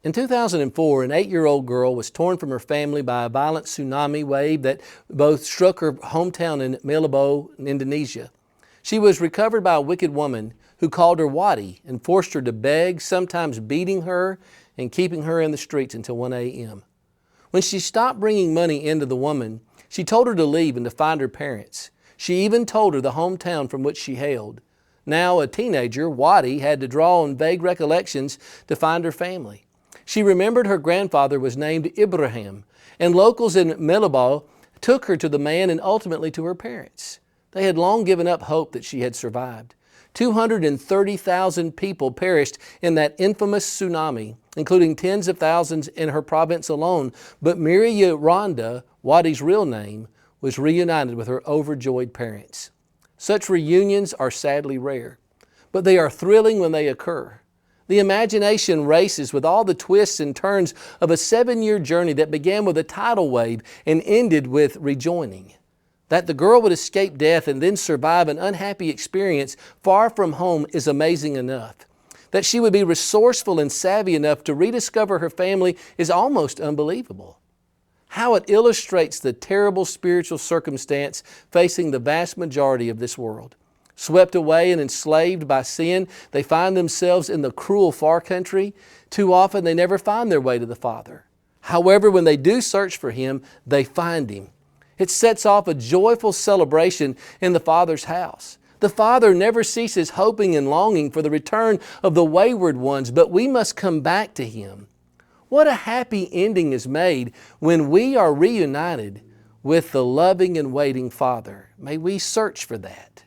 In 2004, an 8-year-old girl was torn from her family by a violent tsunami wave that both struck her hometown in Malabo, Indonesia. She was recovered by a wicked woman who called her Wadi and forced her to beg, sometimes beating her and keeping her in the streets until 1 a.m. When she stopped bringing money into the woman, she told her to leave and to find her parents. She even told her the hometown from which she hailed. Now a teenager, Wadi had to draw on vague recollections to find her family. She remembered her grandfather was named Ibrahim, and locals in Malabo took her to the man and ultimately to her parents. They had long given up hope that she had survived. 230,000 people perished in that infamous tsunami, including tens of thousands in her province alone, but Miria Randa, Wadi's real name, was reunited with her overjoyed parents. Such reunions are sadly rare, but they are thrilling when they occur. The imagination races with all the twists and turns of a 7-year journey that began with a tidal wave and ended with rejoining. That the girl would escape death and then survive an unhappy experience far from home is amazing enough. That she would be resourceful and savvy enough to rediscover her family is almost unbelievable. How it illustrates the terrible spiritual circumstance facing the vast majority of this world. Swept away and enslaved by sin, they find themselves in the cruel far country. Too often they never find their way to the Father. However, when they do search for Him, they find Him. It sets off a joyful celebration in the Father's house. The Father never ceases hoping and longing for the return of the wayward ones, but we must come back to Him. What a happy ending is made when we are reunited with the loving and waiting Father. May we search for that.